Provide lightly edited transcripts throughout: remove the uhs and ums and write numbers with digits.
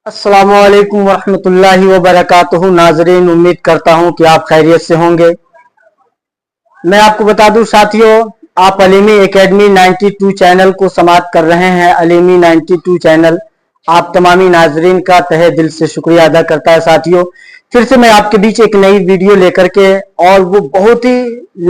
अस्सलामुअलैकुम वरहमतुल्लाहि वबरकातुहू। नाजरीन, उम्मीद करता हूँ कि आप खैरियत से होंगे। मैं आपको बता दूं साथियों, आप अलीमी एकेडमी 92 चैनल को समाप्त कर रहे हैं। अलीमी 92 चैनल आप तमामी नाजरीन का तहे दिल से शुक्रिया अदा करता है। साथियों, फिर से मैं आपके बीच एक नई वीडियो लेकर के, और वो बहुत ही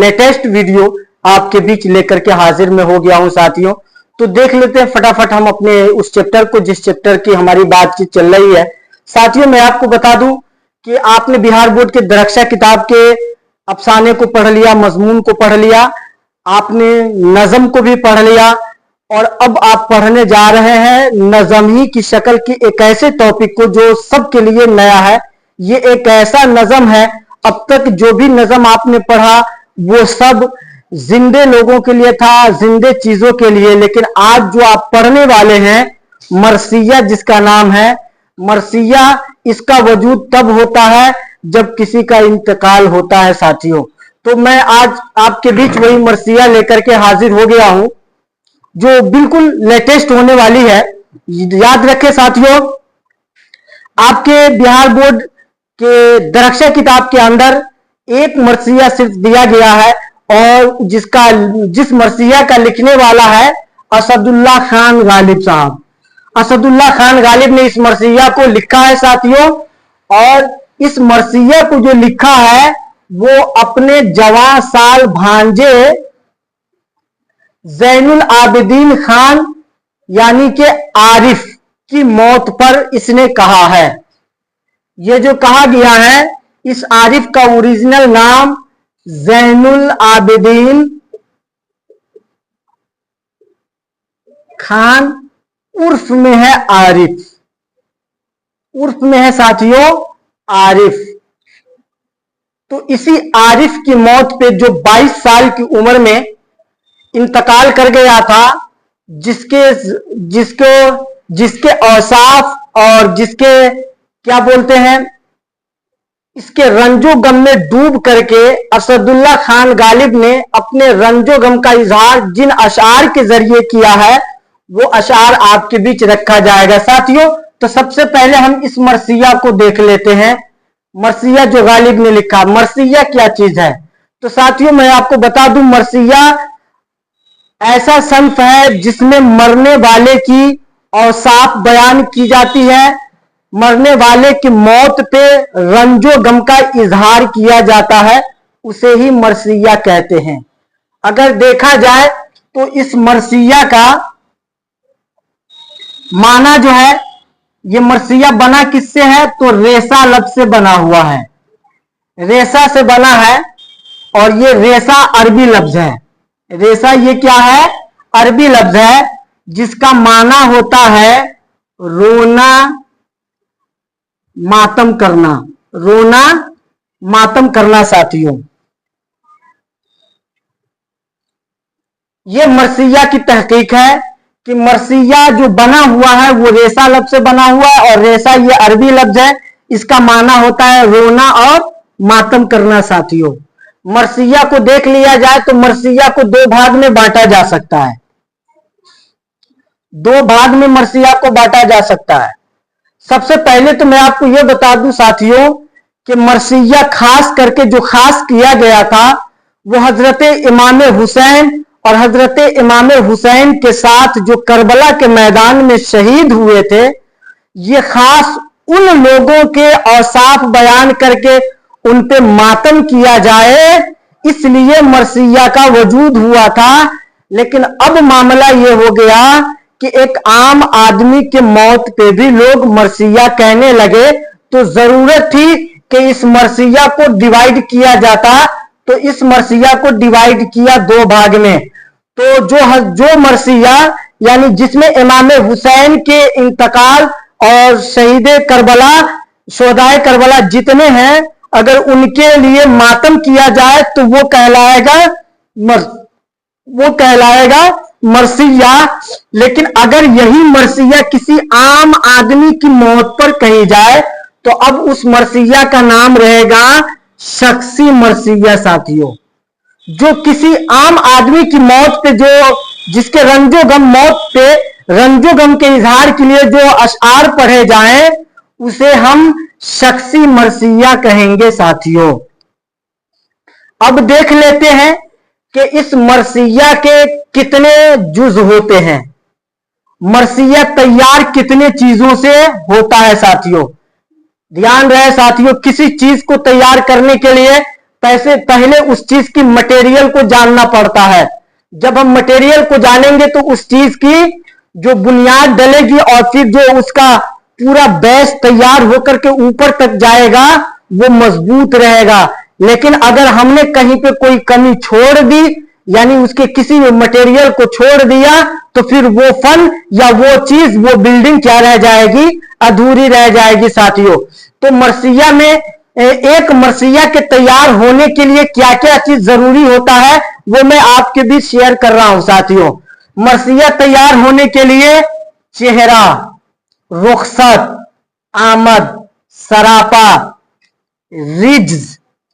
लेटेस्ट वीडियो आपके बीच लेकर के हाजिर में हो गया हूँ। साथियों, तो देख लेते हैं फटाफट हम अपने उस चैप्टर को, जिस चैप्टर की हमारी बातचीत चल रही है। साथियों, मैं आपको बता दूं कि आपने बिहार बोर्ड के दरक्षा किताब के अफसाने को पढ़ लिया, मजमून को पढ़ लिया, आपने नज़म को भी पढ़ लिया, और अब आप पढ़ने जा रहे हैं नज़म ही की शक्ल की एक ऐसे टॉपिक को जो सबके लिए नया है। ये एक ऐसा नज़म है, अब तक जो भी नज़म आपने पढ़ा वो सब जिंदे लोगों के लिए था, जिंदे चीजों के लिए। लेकिन आज जो आप पढ़ने वाले हैं, मरसिया जिसका नाम है, मरसिया, इसका वजूद तब होता है जब किसी का इंतकाल होता है। साथियों, तो मैं आज आपके बीच वही मरसिया लेकर के हाजिर हो गया हूं जो बिल्कुल लेटेस्ट होने वाली है। याद रखें साथियों, आपके बिहार बोर्ड के दरक्षा किताब के अंदर एक मरसिया सिर्फ दिया गया है, और जिस मरसिया का लिखने वाला है असदुल्ला खान गालिब साहब। असदुल्ला खान गालिब ने इस मरसिया को लिखा है साथियों, और इस मरसिया को जो लिखा है वो अपने जवां साल भांजे जैनुल आबिदीन खान यानी कि आरिफ की मौत पर इसने कहा है। ये जो कहा गया है, इस आरिफ का ओरिजिनल नाम जैनुल आबिदीन खान उर्फ में है आरिफ, उर्फ में है साथियों आरिफ। तो इसी आरिफ की मौत पे जो 22 साल की उम्र में इंतकाल कर गया था, जिसके जिसको जिसके औसाफ और जिसके क्या बोलते हैं, इसके रंजो गम में डूब करके असदुल्ला खान गालिब ने अपने रंजो गम का इजहार जिन अशार के जरिए किया है, वो अशार आपके बीच रखा जाएगा। साथियों, तो सबसे पहले हम इस मरसिया को देख लेते हैं। मरसिया जो गालिब ने लिखा, मरसिया क्या चीज है? तो साथियों, मैं आपको बता दूं, मरसिया ऐसा सन्फ है जिसमें मरने वाले की औसाफ बयान की जाती है, मरने वाले की मौत पे रंजो गम का इजहार किया जाता है, उसे ही मरसिया कहते हैं। अगर देखा जाए तो इस मरसिया का माना जो है, ये मरसिया बना किससे है? तो रेसा लफ्ज से बना हुआ है, रेसा से बना है, और ये रेसा अरबी लफ्ज है। रेसा ये क्या है? अरबी लफ्ज है, जिसका माना होता है रोना मातम करना, रोना मातम करना। साथियों, ये मरसिया की तहकीक है कि मरसिया जो बना हुआ है वो रेसा लफ्ज से बना हुआ है, और रेसा ये अरबी लफ्ज है, इसका माना होता है रोना और मातम करना। साथियों, मरसिया को देख लिया जाए तो मरसिया को दो भाग में बांटा जा सकता है, दो भाग में मरसिया को बांटा जा सकता है। सबसे पहले तो मैं आपको यह बता दूं साथियों कि मरसिया खास करके जो खास किया गया था वो हजरत इमाम हुसैन और हजरत इमाम हुसैन के साथ जो करबला के मैदान में शहीद हुए थे, ये खास उन लोगों के औसाफ बयान करके उन पे मातम किया जाए, इसलिए मरसिया का वजूद हुआ था। लेकिन अब मामला ये हो गया कि एक आम आदमी के मौत पे भी लोग मरसिया कहने लगे, तो जरूरत थी कि इस मरसिया को डिवाइड किया जाता। तो इस मरसिया को डिवाइड किया दो भाग में। तो जो मरसिया यानी जिसमें इमाम हुसैन के इंतकाल और शहीद करबला, शोहदाए करबला जितने हैं, अगर उनके लिए मातम किया जाए तो वो कहलाएगा मरसिया। लेकिन अगर यही मरसिया किसी आम आदमी की मौत पर कही जाए तो अब उस मरसिया का नाम रहेगा शख्सी मरसिया। साथियों, जो किसी आम आदमी की मौत पे, जो जिसके रंजो गम मौत पे रंजो गम के इजहार के लिए जो अशआर पढ़े जाएं उसे हम शख्सी मरसिया कहेंगे साथियों। अब देख लेते हैं कि इस मरसिया के कितने जुज होते हैं, मरसिया तैयार कितने चीजों से होता है साथियों। ध्यान रहे साथियों, किसी चीज को तैयार करने के लिए पहले उस चीज की मटेरियल को जानना पड़ता है। जब हम मटेरियल को जानेंगे तो उस चीज की जो बुनियाद डलेगी और फिर जो उसका पूरा बेस तैयार होकर के ऊपर तक जाएगा वो मजबूत रहेगा। लेकिन अगर हमने कहीं पे कोई कमी छोड़ दी, यानी उसके किसी मटेरियल को छोड़ दिया, तो फिर वो फन या वो चीज, वो बिल्डिंग क्या रह जाएगी, अधूरी रह जाएगी साथियों। तो मरसिया में एक मरसिया के तैयार होने के लिए क्या क्या चीज जरूरी होता है वो मैं आपके बीच शेयर कर रहा हूं साथियों। मरसिया तैयार होने के लिए चेहरा, रुखसत, आमद, सरापा, रिज्ज,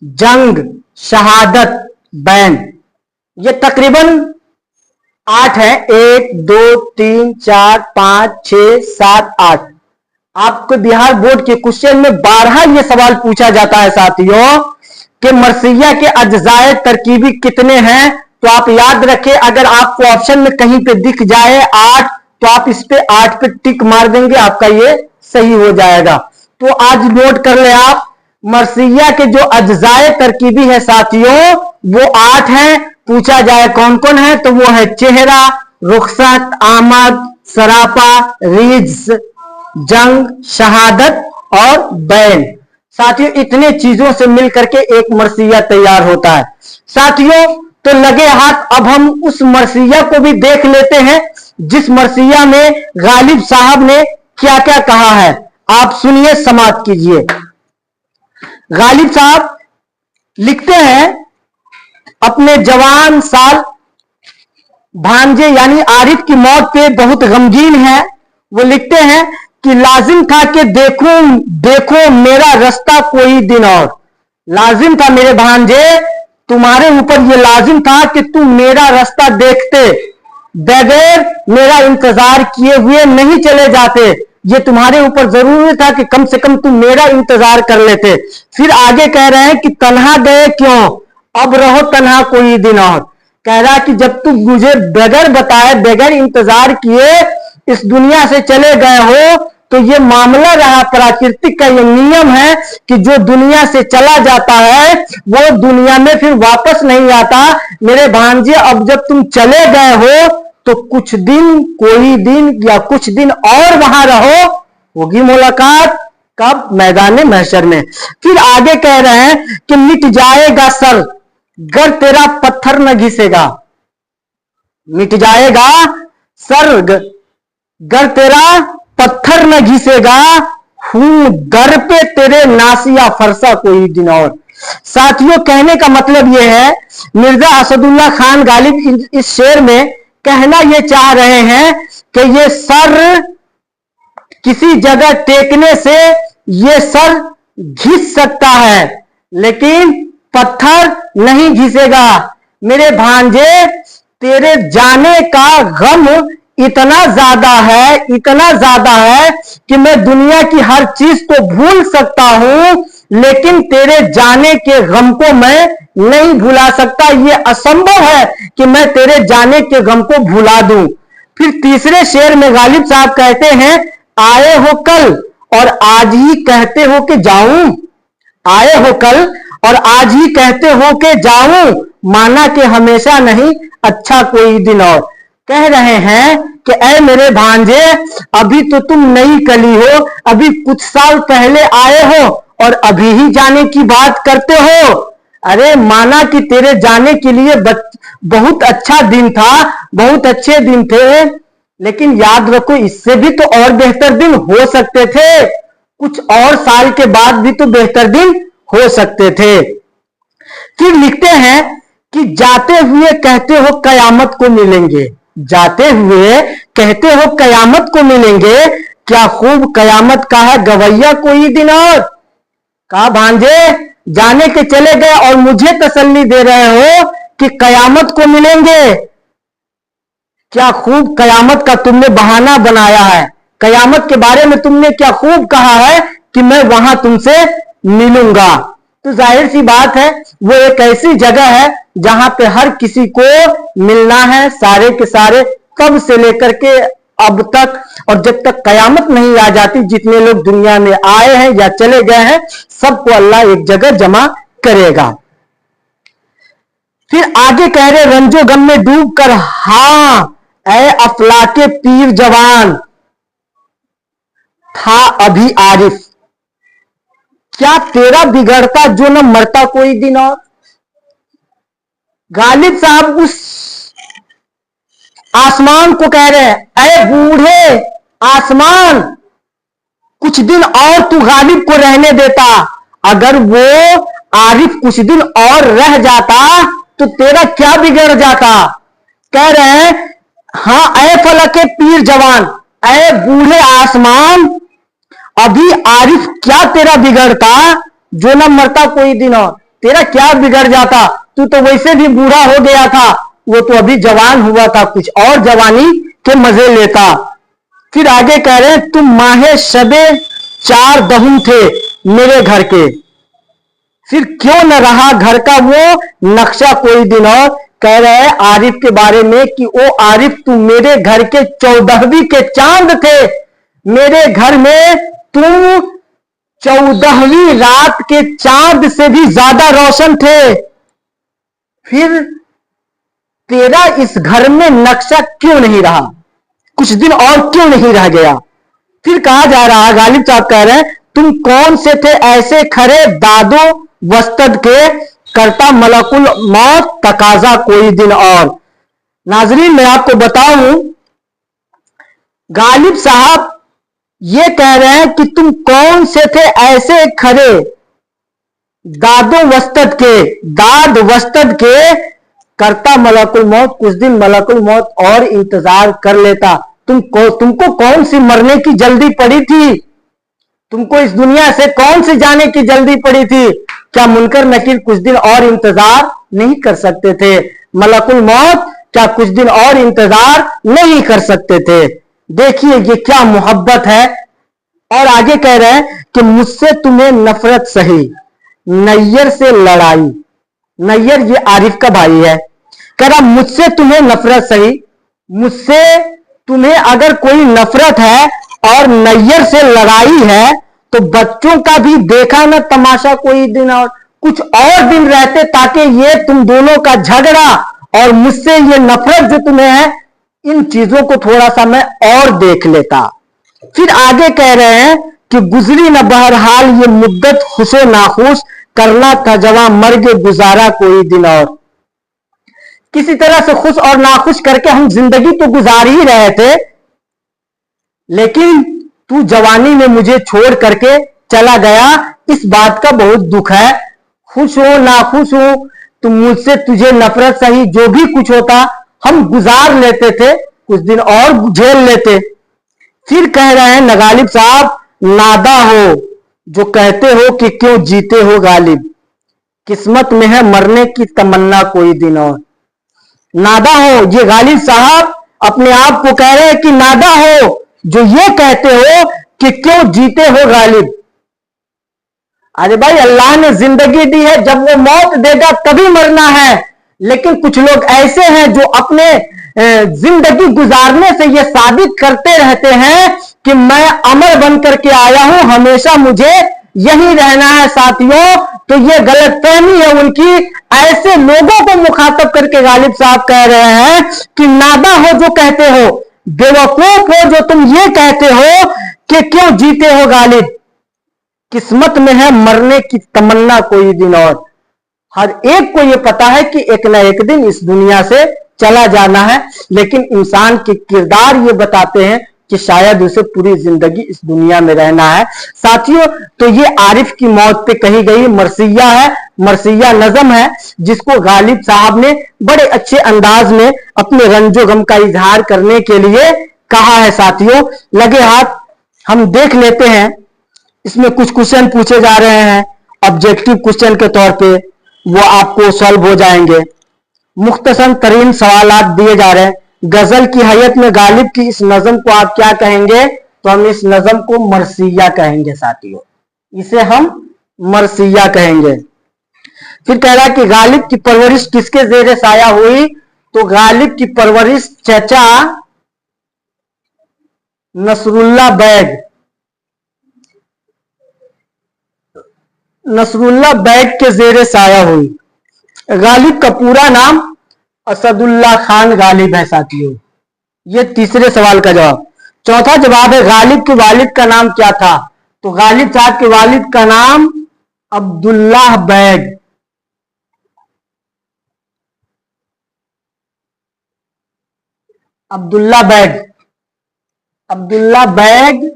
जंग, शहादत, बैन, ये तकरीबन 8 है। 1 2 3 4 5 6 7 8। आपको बिहार बोर्ड के क्वेश्चन में 12 ये सवाल पूछा जाता है साथियों कि मरसिया के अज्जाए तरकीबी कितने हैं। तो आप याद रखें, अगर आपको ऑप्शन में कहीं पे दिख जाए 8 तो आप इस पे 8 पे टिक मार देंगे, आपका ये सही हो जाएगा। तो आज नोट कर ले आप, मरसिया के जो अज्जाए तरकीबी है साथियों वो 8 हैं। पूछा जाए कौन कौन है तो वो है चेहरा, रुखसत, आमद, सरापा, रिज्ज, जंग, शहादत और बैन। साथियों इतने चीजों से मिलकर के एक मरसिया तैयार होता है साथियों। तो लगे हाथ, अब हम उस मरसिया को भी देख लेते हैं जिस मरसिया में गालिब साहब ने क्या क्या कहा है। आप सुनिए, समाप्त कीजिए। गालिब साहब लिखते हैं अपने जवान साल भांजे यानी आरिफ की मौत पे बहुत गमगीन है। वो लिखते हैं कि लाजिम था कि देखो देखो मेरा रास्ता कोई दिन और, लाजिम था मेरे भांजे, तुम्हारे ऊपर ये लाजिम था कि तुम मेरा रास्ता देखते, बगैर मेरा इंतजार किए हुए नहीं चले जाते। ये तुम्हारे ऊपर जरूरी था कि कम से कम तुम मेरा इंतजार कर लेते। फिर आगे कह रहे हैं कि तन्हा गए क्यों, अब रहो तन्हा कोई दिन और। कह रहा कि जब तुम मुझे बगैर बताए, बगैर इंतजार किए इस दुनिया से चले गए हो, तो ये मामला रहा, प्राकृतिक का ये नियम है कि जो दुनिया से चला जाता है वो दुनिया में फिर वापस नहीं आता। मेरे भांजे अब जब तुम चले गए हो तो कुछ दिन, कोई दिन या कुछ दिन और वहां रहो, होगी मुलाकात कब, मैदान महशर में। फिर आगे कह रहे हैं कि मिट जाएगा सर गर तेरा पत्थर न घिसेगा, मिट जाएगा सर गर तेरा पत्थर न घिसेगा, हूं दर पे तेरे नासिया फरसा कोई दिन और। साथियों कहने का मतलब यह है, मिर्जा असदुल्ला खान गालिब इस शेर में कहना यह चाह रहे हैं कि ये सर किसी जगह टेकने से ये सर घिस सकता है लेकिन पत्थर नहीं घिसेगा। मेरे भांजे तेरे जाने का गम इतना ज्यादा है, इतना ज्यादा है कि मैं दुनिया की हर चीज तो भूल सकता हूं लेकिन तेरे जाने के गम को मैं नहीं भुला सकता। ये असंभव है कि मैं तेरे जाने के गम को भुला दूं। फिर तीसरे शेर में गालिब साहब कहते हैं, आए हो कल और आज ही कहते हो कि जाऊं, आए हो कल और आज ही कहते हो कि जाऊं, माना कि हमेशा नहीं अच्छा कोई दिन और। कह रहे हैं कि ऐ मेरे भांजे अभी तो तुम नई कली हो, अभी कुछ साल पहले आए हो और अभी ही जाने की बात करते हो। अरे माना कि तेरे जाने के लिए बहुत अच्छा दिन था, बहुत अच्छे दिन थे, लेकिन याद रखो इससे भी तो और बेहतर दिन हो सकते थे, कुछ और साल के बाद भी तो बेहतर दिन हो सकते थे। फिर लिखते हैं कि जाते हुए कहते हो कयामत को मिलेंगे, जाते हुए कहते हो कयामत को मिलेंगे, क्या खूब कयामत का है गवैया कोई दिन और। कहा भांजे जाने के चले गए और मुझे तसल्ली दे रहे हो कि कयामत को मिलेंगे, क्या खूब कयामत का तुमने बहाना बनाया है, कयामत के बारे में तुमने क्या खूब कहा है कि मैं वहां तुमसे मिलूंगा। तो जाहिर सी बात है वो एक ऐसी जगह है जहां पे हर किसी को मिलना है, सारे के सारे कब से लेकर के अब तक, और जब तक कयामत नहीं आ जाती जितने लोग दुनिया में आए हैं या चले गए हैं सबको अल्लाह एक जगह जमा करेगा। फिर आगे कह रहे रंजो गम में डूब कर, हां ऐ अफलाके पीर जवान था अभी आरिफ, क्या तेरा बिगड़ता जो न मरता कोई दिन और। गालिब साहब उस आसमान को कह रहे हैं, अरे बूढ़े आसमान कुछ दिन और तू गालिब को रहने देता, अगर वो आरिफ कुछ दिन और रह जाता तो तेरा क्या बिगड़ जाता। कह रहे हैं हां ऐ फलके पीर जवान, ऐ बूढ़े आसमान अभी आरिफ क्या तेरा बिगड़ता जो न मरता कोई दिन और, तेरा क्या बिगड़ जाता, तू तो वैसे भी बूढ़ा हो गया था, वो तो अभी जवान हुआ था, कुछ और जवानी के मजे लेता। फिर आगे कह रहे हैं तुम माहे शबे चार दहुम थे मेरे घर के, फिर क्यों न रहा घर का वो नक्शा कोई दिन और। कह रहे हैं आरिफ के बारे में कि ओ आरिफ तू मेरे घर के 14वीं के चांद थे, मेरे घर में तुम 14वीं रात के चांद से भी ज्यादा रोशन थे, फिर तेरा इस घर में नक्शा क्यों नहीं रहा, कुछ दिन और क्यों नहीं रह गया। फिर कहा जा रहा, गालिब साहब कह रहे हैं तुम कौन से थे ऐसे खरे दादो वस्तद के, करता मलकुल मौत तकाजा कोई दिन और। नाजरीन मैं आपको बताऊं, गालिब साहब ये कह रहे हैं कि तुम कौन से थे ऐसे खरे दादो वस्तद के, दाद वस्तद के, करता मलकुल मौत, कुछ दिन मलकुल मौत और इंतजार कर लेता। तुमको कौन सी मरने की जल्दी पड़ी थी, तुमको इस दुनिया से कौन सी जाने की जल्दी पड़ी थी, क्या मुनकर नकीर कुछ दिन और इंतजार नहीं कर सकते थे, मलकुल मौत क्या कुछ दिन और इंतजार नहीं कर सकते थे। देखिए ये क्या मोहब्बत है। और आगे कह रहे हैं कि मुझसे तुम्हें नफरत सही नैयर से लड़ाई, नैयर ये आरिफ का भाई है, कह रहा मुझसे तुम्हें नफरत सही, मुझसे तुम्हें अगर कोई नफरत है और नैयर से लड़ाई है तो बच्चों का भी देखा ना तमाशा कोई दिन और, कुछ और दिन रहते ताकि ये तुम दोनों का झगड़ा और मुझसे ये नफरत जो तुम्हें है इन चीजों को थोड़ा सा मैं और देख लेता। फिर आगे कह रहे हैं कि गुजरी न बहरहाल ये मुद्दत खुशो नाखुश, करना था जवां मर्ग गुजारा कोई दिन और। किसी तरह से खुश और नाखुश करके हम जिंदगी तो गुजार ही रहे थे, लेकिन तू जवानी में मुझे छोड़ करके चला गया, इस बात का बहुत दुख है। खुश हो नाखुश हो तो मुझसे तुझे नफरत सही, जो भी कुछ होता हम गुजार लेते थे, कुछ दिन और झेल लेते। फिर कह रहे हैं नगालिब साहब, नादा हो जो कहते हो कि क्यों जीते हो गालिब, किस्मत में है मरने की तमन्ना कोई दिन और। नादा हो, ये गालिब साहब अपने आप को कह रहे हैं कि नादा हो जो ये कहते हो कि क्यों जीते हो गालिब। अरे भाई अल्लाह ने जिंदगी दी है, जब वो मौत देगा तभी मरना है, लेकिन कुछ लोग ऐसे हैं जो अपने जिंदगी गुजारने से ये साबित करते रहते हैं कि मैं अमर बन करके आया हूं, हमेशा मुझे यही रहना है। साथियों तो ये गलतफहमी है उनकी, ऐसे लोगों को मुखातब करके गालिब साहब कह रहे हैं कि नादा हो जो कहते हो, बेवकूफ हो जो तुम ये कहते हो कि क्यों जीते हो गालिब, किस्मत में है मरने की तमन्ना कोई दिन और। हर एक को यह पता है कि एक ना एक दिन इस दुनिया से चला जाना है, लेकिन इंसान के किरदार ये बताते हैं कि शायद उसे पूरी जिंदगी इस दुनिया में रहना है। साथियों तो ये आरिफ की मौत पे कही गई मरसिया है, मरसिया नज़म है, जिसको गालिब साहब ने बड़े अच्छे अंदाज में अपने रंजो गम का इजहार करने के लिए कहा है। साथियों लगे हाथ हम देख लेते हैं, इसमें कुछ क्वेश्चन पूछे जा रहे हैं ऑब्जेक्टिव क्वेश्चन के तौर पे, वो आपको सॉल्व हो जाएंगे। मुख्तसर तरीन सवालात दिए जा रहे हैं, गजल की हैयत में गालिब की इस नज्म को आप क्या कहेंगे? तो हम इस नज्म को मरसिया कहेंगे साथियों, इसे हम मरसिया कहेंगे। फिर कह रहा है कि गालिब की परवरिश किसके जेरे साया हुई? तो गालिब की परवरिश चचा नसरुल्ला बैग, नसरुल्ला बैग के जेरे साया हुई। गालिब का पूरा नाम असदुल्ला खान गालिब है साथियों। ये तीसरे सवाल का जवाब। चौथा जवाब है गालिब के वालिद का नाम क्या था? तो गालिब साहब के वालिद का नाम Abdullah bag, Abdullah bag, Abdullah bag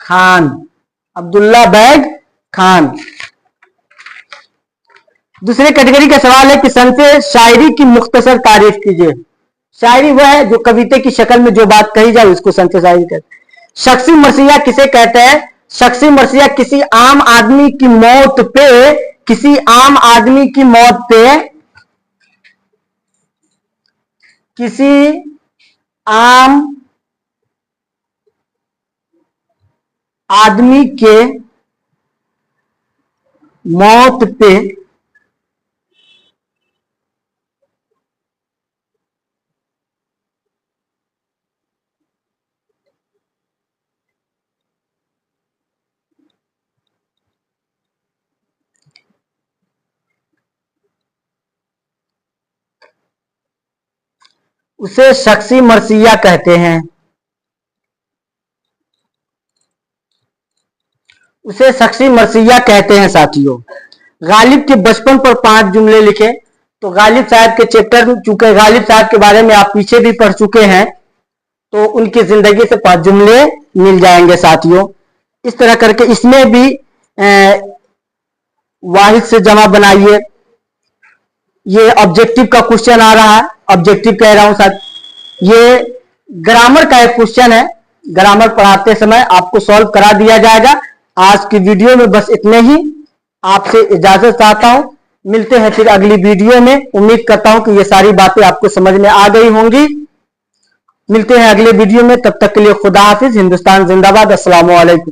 Khan, Abdullah bag Khan. दूसरे कैटेगरी का सवाल है कि संत शायरी की मुख्तसर तारीफ कीजिए। शायरी वह है जो कविता की शक्ल में जो बात कही जाए उसको संत शायरी कहते हैं। शख्सी मरसिया किसे कहते हैं? शख्सी मरसिया किसी आम आदमी की मौत पे, किसी आम आदमी की मौत पे, किसी आम आदमी के मौत पे उसे शख्सी मरसिया कहते हैं, उसे शख्सी मरसिया कहते हैं साथियों। गालिब के बचपन पर 5 जुमले लिखे। तो गालिब साहब के चैप्टर, चूंकि गालिब साहब के बारे में आप पीछे भी पढ़ चुके हैं, तो उनकी जिंदगी से 5 जुमले मिल जाएंगे साथियों। इस तरह करके इसमें भी वाहिद से जमा बनाइए। ये ऑब्जेक्टिव का क्वेश्चन आ रहा है, ऑब्जेक्टिव कह रहा हूं साथ। ये ग्रामर का एक क्वेश्चन है, ग्रामर पढ़ाते समय आपको सॉल्व करा दिया जाएगा। आज की वीडियो में बस इतने ही, आपसे इजाजत चाहता हूं। मिलते हैं फिर अगली वीडियो में। उम्मीद करता हूं कि ये सारी बातें आपको समझ में आ गई होंगी। मिलते हैं अगले वीडियो में, तब तक के लिए खुदा हाफिज। हिंदुस्तान जिंदाबाद। अस्सलाम वालेकुम।